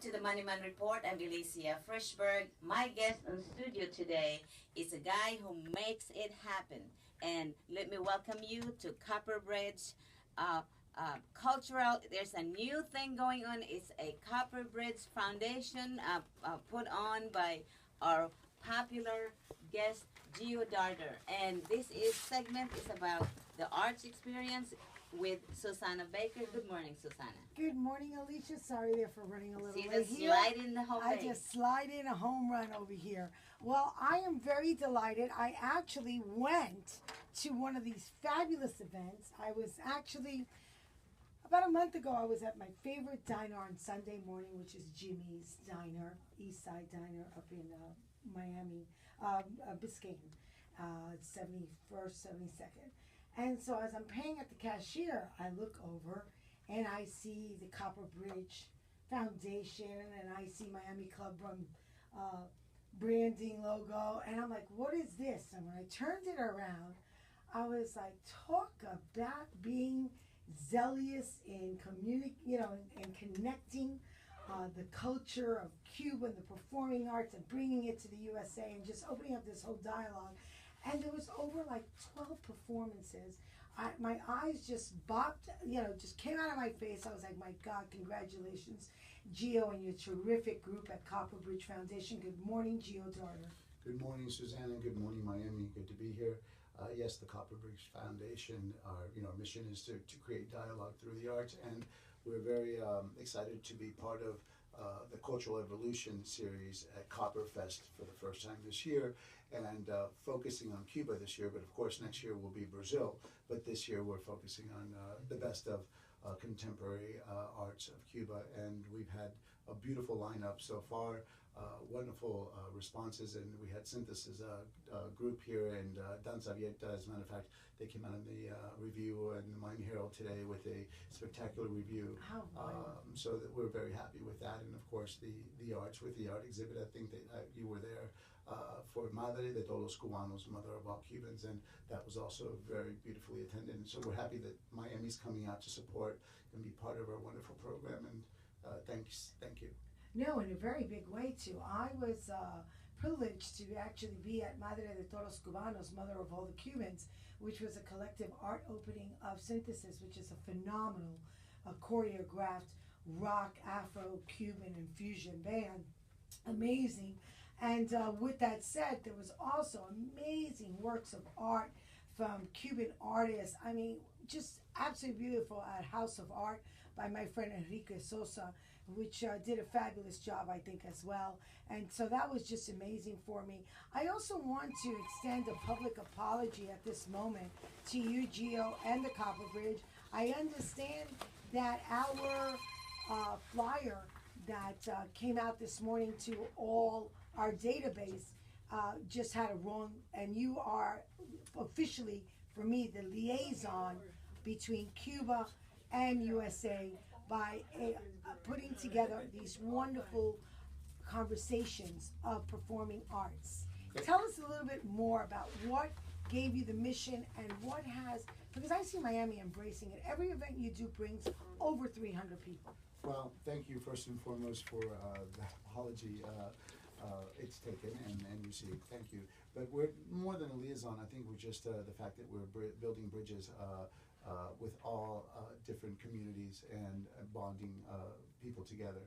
to the Money Man Report. I'm Alicia Frischberg. My guest on studio today is a guy who makes it happen. And let me welcome you to Copper Bridge Cultural. There's a new thing going on. It's a Copper Bridge Foundation put on by our popular guest Geo Darder. And this segment is about the arts experience with Susanna Baker. Good morning, Susanna. Good morning, Alicia. Sorry there for running a little See late the here. slide in the home I base. just slide in a home run over here. Well, I am very delighted. I actually went to one of these fabulous events. I was actually, about a month ago, I was at my favorite diner on Sunday morning, which is Jimmy's Diner, East Side Diner up in Miami, Biscayne, 71st, 72nd. And so as I'm paying at the cashier, I look over and I see the Copper Bridge Foundation and I see Miami Club Run branding logo. And I'm like, what is this? And when I turned it around, I was like, talk about being zealous in in connecting the culture of Cuba and the performing arts and bringing it to the USA and just opening up this whole dialogue. And there was over like 12 performances. My eyes just bopped, just came out of my face. I was like, my God, congratulations, Geo, and your terrific group at Copper Bridge Foundation. Good morning, Geo Darder. Good morning, Susanna. Good morning, Miami. Good to be here. Yes, the Copper Bridge Foundation, our mission is to create dialogue through the arts, and we're very excited to be part of the Cultural Evolution series at Copperfest for the first time this year, and focusing on Cuba this year, but of course next year will be Brazil, but this year we're focusing on the best of contemporary arts of Cuba, and we've had a beautiful lineup so far, wonderful responses, and we had Synthesis group here, and Danza Vieta, as a matter of fact, they came out in the review and the Miami Herald today with a spectacular review. So that we're very happy with that, and of course the arts with the art exhibit. I think that you were there for Madre de Todos los Cubanos, Mother of all Cubans, and that was also very beautifully attended. And so we're happy that Miami's coming out to support and be part of our wonderful program, and thank you. No, in a very big way too. I was privileged to actually be at Madre de Todos Cubanos, Mother of All the Cubans, which was a collective art opening of Synthesis, which is a phenomenal choreographed rock, Afro, Cuban, and fusion band. Amazing. And with that said, there was also amazing works of art from Cuban artists. I mean, just absolutely beautiful at House of Art by my friend Enrique Sosa, which did a fabulous job, I think, as well. And so that was just amazing for me. I also want to extend a public apology at this moment to you, Geo, and the Copper Bridge. I understand that our flyer that came out this morning to all our database just had a wrong, and you are officially, for me, the liaison between Cuba and USA by putting together these wonderful conversations of performing arts. Tell us a little bit more about what gave you the mission and what has, because I see Miami embracing it. Every event you do brings over 300 people. Well, thank you first and foremost for the apology it's taken and received. Thank you. But we're more than a liaison. I think we're just the fact that we're building bridges with all different communities and bonding people together.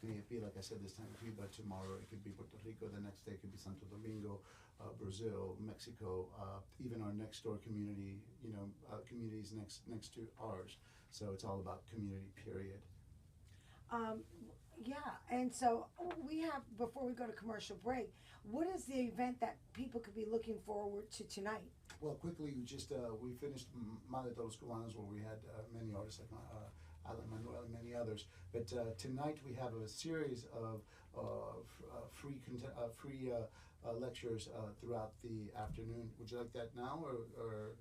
May it be, like I said, this time Cuba, tomorrow it could be Puerto Rico, the next day it could be Santo Domingo, Brazil, Mexico, even our next door community, communities next to ours. So it's all about community, period. Yeah, and so we have, before we go to commercial break, what is the event that people could be looking forward to tonight? Well, quickly, we finished Madre de Todos Cubanos, where we had many artists like Alan Manuel and many others. But tonight we have a series of free lectures throughout the afternoon. Would you like that now, or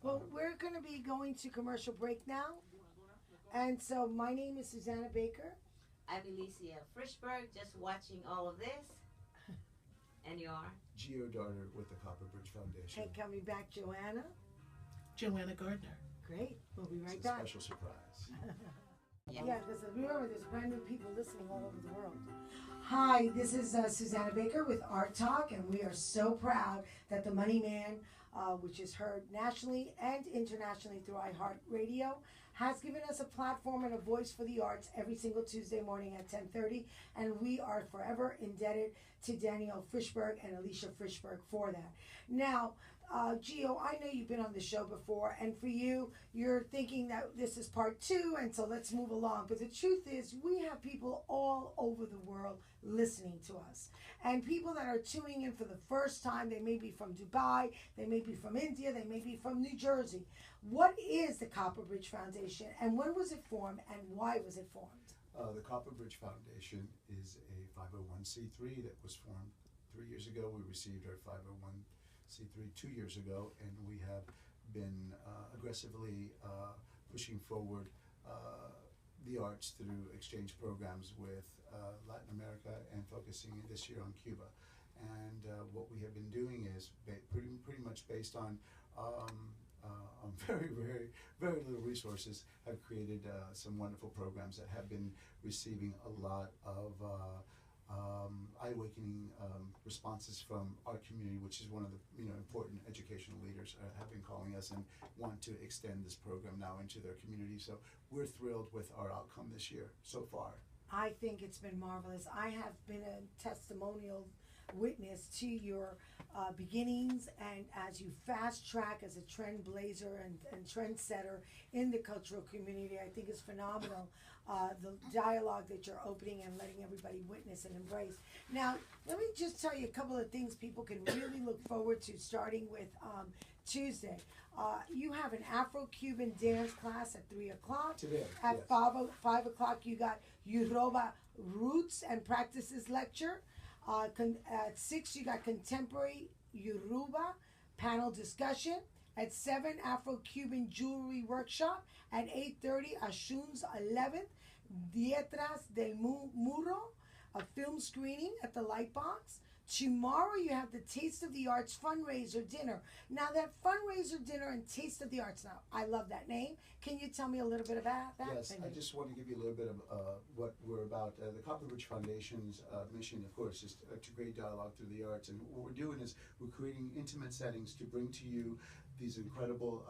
Well, we're going to be going to commercial break now. And so my name is Susanna Baker. I'm Alicia Frischberg, just watching all of this. And you are? Geo Darder with the Copper Bridge Foundation. And coming back, Joanna. Joanna Gardner. Great. We'll be right It's a back. special surprise. Yeah. Yeah, because remember, there's brand new people listening all over the world. Hi, this is Susanna Baker with Art Talk, and we are so proud that the Money Man, which is heard nationally and internationally through iHeartRadio, has given us a platform and a voice for the arts every single Tuesday morning at 10:30, and we are forever indebted to Danielle Frischberg and Alicia Frischberg for that. Now, Gio, I know you've been on the show before, and for you, you're thinking that this is part two, and so let's move along. But the truth is, we have people all over the world listening to us. And people that are tuning in for the first time, they may be from Dubai, they may be from India, they may be from New Jersey. What is the Copper Bridge Foundation, and when was it formed, and why was it formed? The Copper Bridge Foundation is a 501c3 that was formed 3 years ago. We received our 501c3 2 years ago, and we have been aggressively pushing forward the arts through exchange programs with Latin America and focusing this year on Cuba. And what we have been doing is pretty much based on very little resources, have created some wonderful programs that have been receiving a lot of eye-awakening responses from our community, which is one of the important educational leaders have been calling us and want to extend this program now into their community. So we're thrilled with our outcome this year so far. I think it's been marvelous. I have been a testimonial witness to your beginnings, and as you fast track as a trailblazer and trendsetter in the cultural community, I think it's phenomenal, the dialogue that you're opening and letting everybody witness and embrace. Now, let me just tell you a couple of things people can really look forward to starting with Tuesday. You have an Afro-Cuban dance class at 3 o'clock. Today, At yes. 5 o'clock, you got Yoruba Roots and Practices Lecture. At 6, you got Contemporary Yoruba Panel Discussion. At 7, Afro-Cuban Jewelry Workshop. At 8:30, Ashun's 11th, Dietras del Muro, a film screening at the Lightbox. Tomorrow you have the Taste of the Arts fundraiser dinner. Now that fundraiser dinner and Taste of the Arts, now I love that name. Can you tell me a little bit about that? Yes, I just want to give you a little bit of what we're about. The Copper Bridge Foundation's mission, of course, is to create dialogue through the arts. And what we're doing is we're creating intimate settings to bring to you these incredible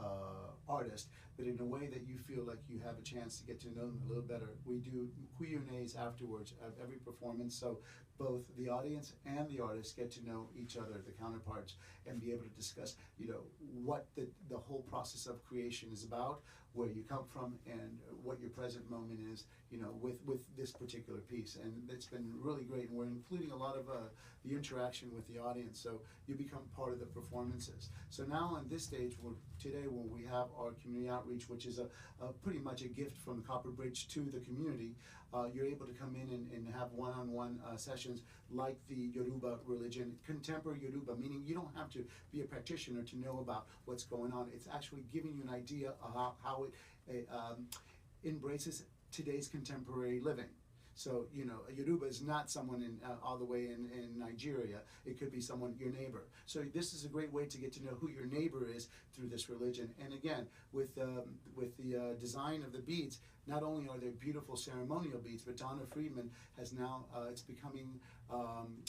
artists, but in a way that you feel like you have a chance to get to know them a little better. We do Q&As afterwards of every performance, so both the audience and the artists get to know each other, the counterparts, and be able to discuss, what the whole process of creation is about, where you come from, and what your present moment is, with this particular piece. And it's been really great, and we're including a lot of the interaction with the audience, so you become part of the performances. So now on this stage, today when we have our community outreach, which is a pretty much a gift from the Copper Bridge to the community, you're able to come in and have one-on-one sessions like the Yoruba religion, contemporary Yoruba, meaning you don't have to be a practitioner to know about what's going on. It's actually giving you an idea of how it embraces today's contemporary living. So, a Yoruba is not someone all the way in Nigeria. It could be someone, your neighbor. So this is a great way to get to know who your neighbor is through this religion. And again, with the design of the beads, not only are there beautiful ceremonial beads, but Donna Friedman has now, it's becoming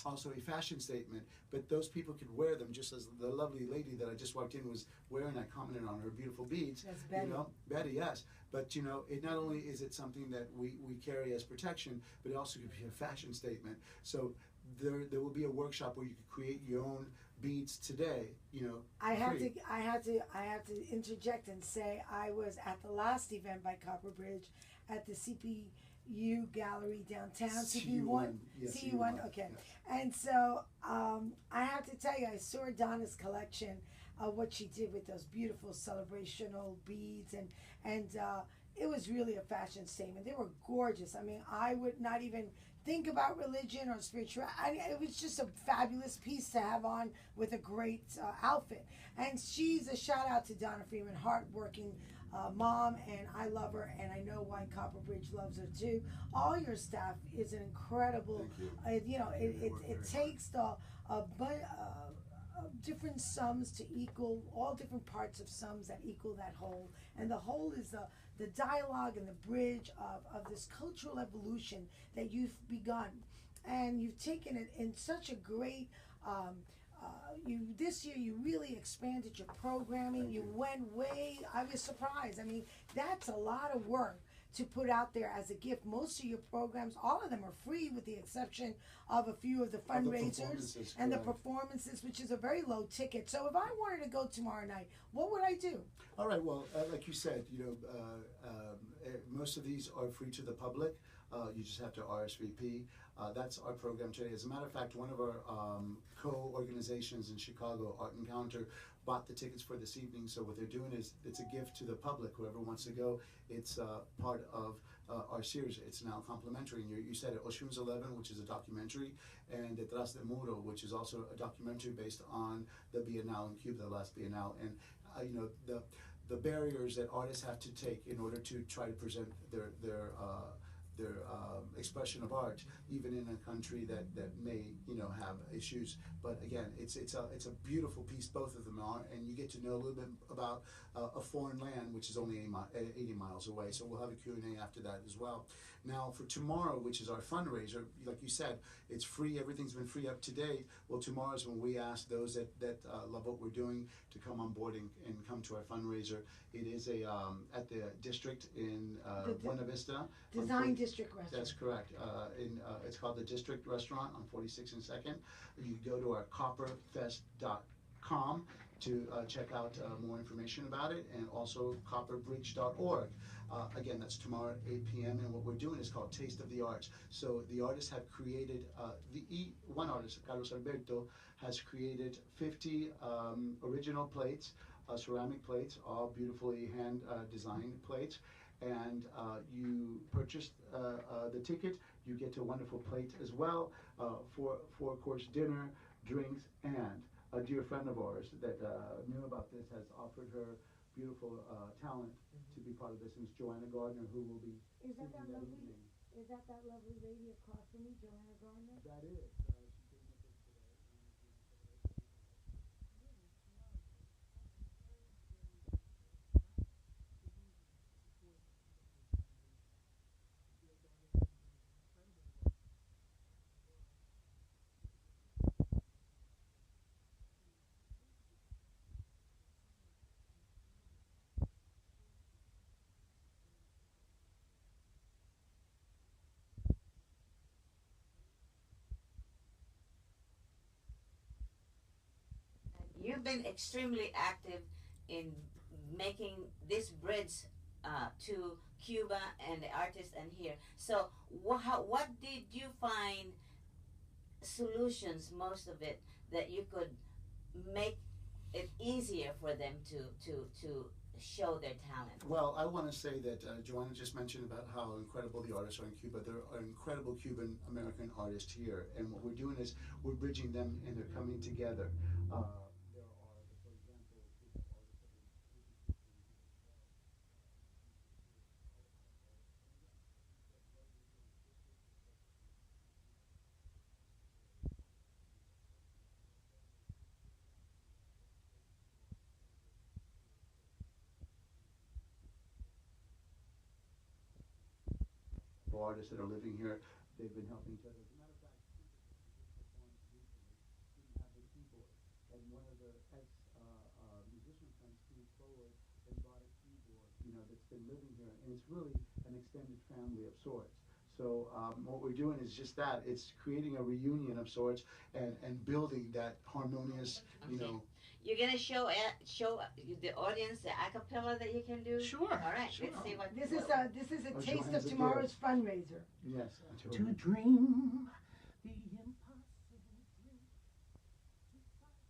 also a fashion statement. But those people could wear them just as the lovely lady that I just walked in was wearing. I commented on her beautiful beads. That's Betty. Betty, yes. But it not only is it something that we carry as protection, but it also could be a fashion statement. So there will be a workshop where you can create your own beads today. I have to interject and say I was at the last event by Copper Bridge at the CPU Gallery downtown. CU1. Yes, CU1. Okay. Yes. And so I have to tell you, I saw Donna's collection of what she did with those beautiful celebrational beads, and it was really a fashion statement. They were gorgeous. I mean, I would not even think about religion or spirituality. It was just a fabulous piece to have on with a great outfit. And she's a shout out to Donna Freeman, hardworking mom, and I love her, and I know why Copper Bridge loves her too. All your staff is an incredible. Thank you. It takes different sums to equal all different parts of sums that equal that whole, and the whole is the dialogue and the bridge of this cultural evolution that you've begun, and you've taken it in such a great you this year you really expanded your programming. You went way. I was surprised. I mean, that's a lot of work to put out there as a gift. Most of your programs, all of them are free with the exception of a few of the fundraisers and the performances, which is a very low ticket. So if I wanted to go tomorrow night, what would I do? All right. Well, like you said, most of these are free to the public. You just have to RSVP. That's our program today. As a matter of fact, one of our co-organizations in Chicago, Art Encounter, bought the tickets for this evening. So what they're doing is it's a gift to the public. Whoever wants to go, it's part of our series. It's now complimentary. And you said it, Oshun's 11, which is a documentary, and Detrás del Muro, which is also a documentary based on the Biennale in Cuba, the last Biennale. And the barriers that artists have to take in order to try to present their expression of art, even in a country that may have issues. But again, it's a beautiful piece. Both of them are, and you get to know a little bit about a foreign land, which is only 80 miles away. So we'll have a Q&A after that as well. Now for tomorrow, which is our fundraiser, like you said, it's free. Everything's been free up to date. Well, tomorrow is when we ask those that love what we're doing to come on board and come to our fundraiser. It is at the district in Buena Vista. Design District Restaurant. That's correct. It's called the District Restaurant on 46th and 2nd. You go to our copperfest.com to check out more information about it, and also copperbridge.org. Again, that's tomorrow at 8 p.m. And what we're doing is called Taste of the Arts. So the artists have created, one artist, Carlos Alberto, has created 50 original plates, ceramic plates, all beautifully hand designed plates. And you purchase the ticket, you get a wonderful plate as well, for four-course dinner, drinks, and a dear friend of ours that knew about this has offered her beautiful talent to be part of this, and it's Joanna Gardner, who will be Is that that lovely? evening. Is that lovely lady across from me, Joanna Gardner? That is. You've been extremely active in making this bridge to Cuba and the artists and here. So, what did you find solutions, most of it, that you could make it easier for them to show their talent? Well, I want to say that Joanna just mentioned about how incredible the artists are in Cuba. There are incredible Cuban American artists here, and what we're doing is we're bridging them, and they're coming together. Artists that are living here, they've been helping each other. As a matter of fact, didn't have a keyboard, and one of the musician friends came forward and brought a keyboard, that's been living here, and it's really an extended family of sorts. So what we're doing is just that. It's creating a reunion of sorts and building that harmonious, You're gonna show the audience the acapella that you can do. Sure. All right. Sure. Let's see what. This is a Oh, taste Joanna's of a tomorrow's fundraiser. yes. To dream the impossible dream, to fight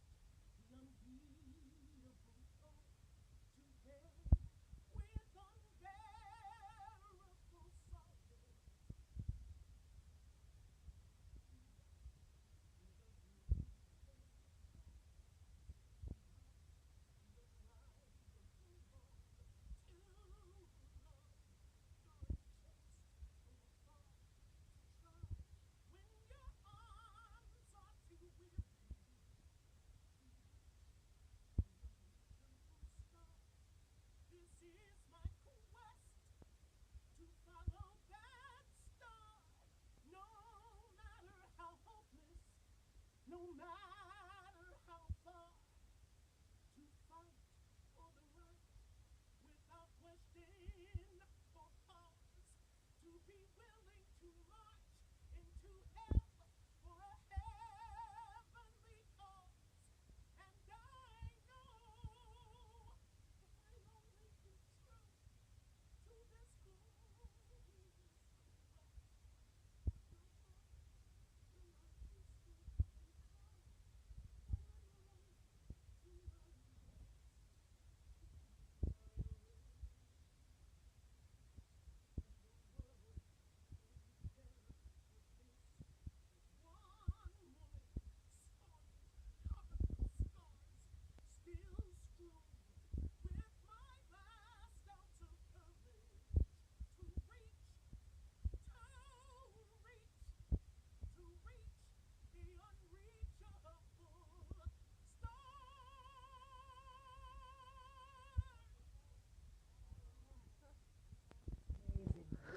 the unbeatable fight, to bear with unbearable sorrow. When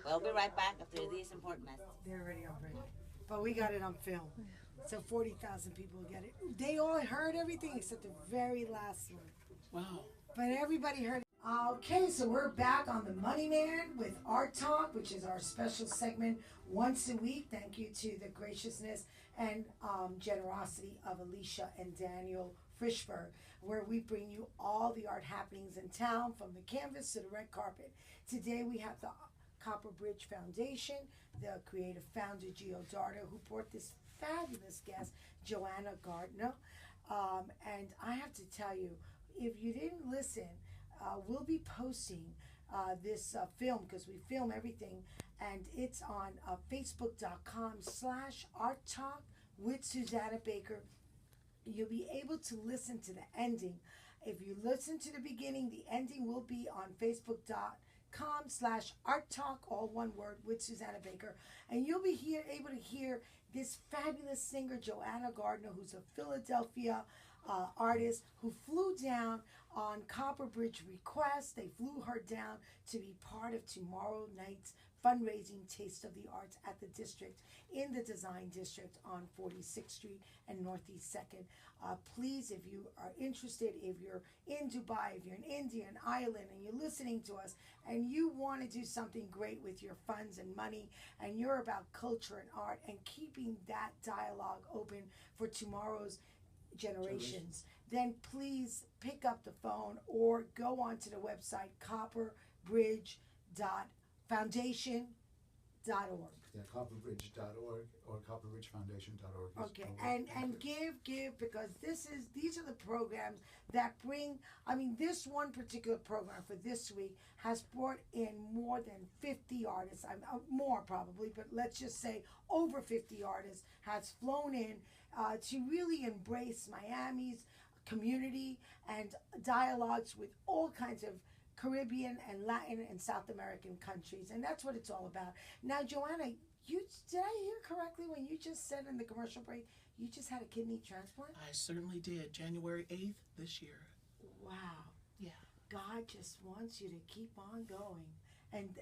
We'll be right back after this important message. They're already on break. But we got it on film. So 40,000 people get it. They all heard everything except the very last one. Wow. But everybody heard it. Okay, so we're back on the Money Man with Art Talk, which is our special segment once a week. Thank you to the graciousness and generosity of Alicia and Daniel Frischberg, where we bring you all the art happenings in town, from the canvas to the red carpet. Today we have the Copper Bridge Foundation, the creative founder Geo Darder, who brought this fabulous guest, Joanna Gardner. And I have to tell you, if you didn't listen, we'll be posting this film, because we film everything, and it's on facebook.com/ARTTALK with Susanna Baker. You'll be able to listen to the ending. If you listen to the beginning, the ending will be on facebook.com/ARTTALK, all one word, with Susanna Baker. And you'll be able to hear this fabulous singer, Joanna Gardner, who's a Philadelphia artist who flew down on Copper Bridge request. They flew her down to be part of tomorrow night's fundraising Taste of the Arts at the district, in the Design District on 46th Street and Northeast 2nd. Please, if you are interested, if you're in Dubai, if you're in India and Ireland, and you're listening to us, and you want to do something great with your funds and money, and you're about culture and art and keeping that dialogue open for tomorrow's generations, then please pick up the phone or go onto the website copperbridge.foundation.org. Yeah, copperbridge.org or copperbridgefoundation.org. Okay, and give, because these are the programs that bring. I mean, this one particular program for this week has brought in more than 50 artists. More probably, but let's just say over 50 artists has flown in to really embrace Miami's community and dialogues with all kinds of Caribbean and Latin and South American countries, and that's what it's all about. Now, Joanna, did I hear correctly when you just said in the commercial break you just had a kidney transplant? I certainly did. January 8th this year. Wow. Yeah. God just wants you to keep on going. And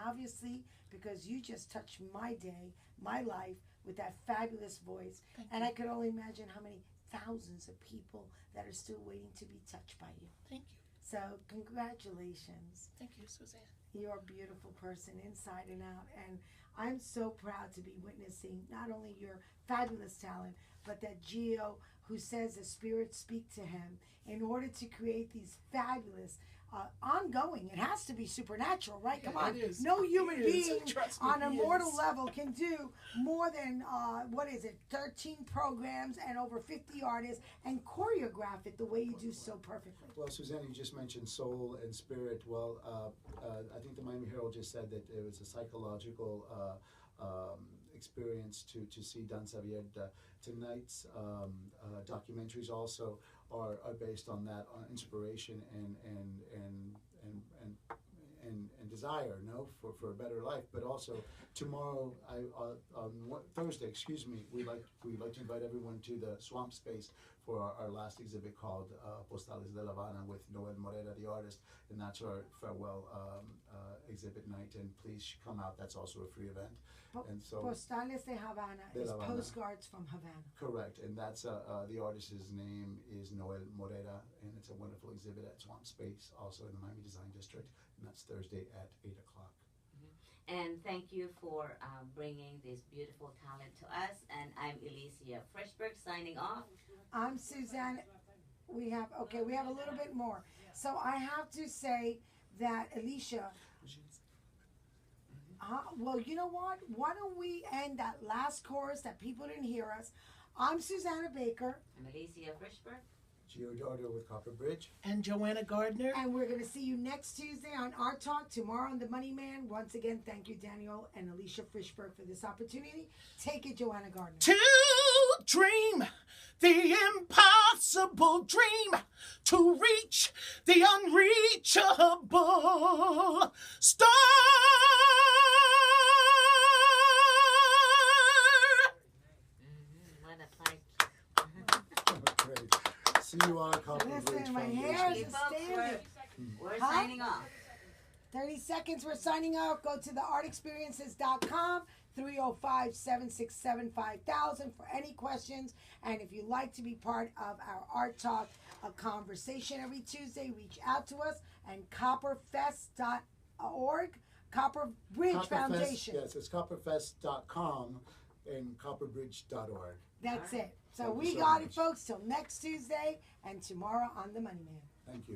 obviously, because you just touched my day, my life, with that fabulous voice. Thank and you. I could only imagine how many thousands of people that are still waiting to be touched by you. Thank you. So congratulations. Thank you, Suzanne. You're a beautiful person inside and out. And I'm so proud to be witnessing not only your fabulous talent, but that Geo, who says the spirits speak to him in order to create these fabulous ongoing. It has to be supernatural, right? Yeah, Come on. it is. No human It is. being Trust me, on a it mortal is. level can do more than 13 programs and over 50 artists and choreograph it the way you do so perfectly. Well, Suzanne, you just mentioned soul and spirit. Well, I think the Miami Herald just said that it was a psychological experience to see Dan Xavier. Tonight's documentaries also are based on that inspiration and desire, for a better life. But also tomorrow, Thursday, we'd like to invite everyone to the Swamp Space for our last exhibit called Postales de La Habana with Noel Morera, the artist, and that's our farewell exhibit night. And please come out. That's also a free event. And so Postales de Havana is postcards from Havana. Correct, and that's the artist's name is Noel Morera, and it's a wonderful exhibit at Swamp Space, also in the Miami Design District, and that's Thursday at 8 o'clock. And thank you for bringing this beautiful talent to us. And I'm Alicia Frischberg signing off. I'm Suzanne. We have a little bit more. So I have to say that Alicia. Well, you know what? Why don't we end that last chorus that people didn't hear us? I'm Susanna Baker. I'm Alicia Frischberg. Geo Darder with Copper Bridge. And Joanna Gardner. And we're going to see you next Tuesday on Art Talk, tomorrow on The Money Man. Once again, thank you, Daniel and Alicia Frischberg, for this opportunity. Take it, Joanna Gardner. To dream the impossible dream, to reach the unreachable star. What a pleasure. Great. See you all at Copper Bridge Listen, my Foundation. hair Okay, is folks, standing. we're signing off. 30 seconds. We're signing off. Go to theartexperiences.com, 305-767-5000 for any questions. And if you'd like to be part of our Art Talk, a conversation every Tuesday, reach out to us. And copperfest.org, Copper Bridge Foundation. Yes, it's copperfest.com and copperbridge.org. That's it. So Thank you we so got much. it, folks. Till next Tuesday and tomorrow on The Money Man. Thank you.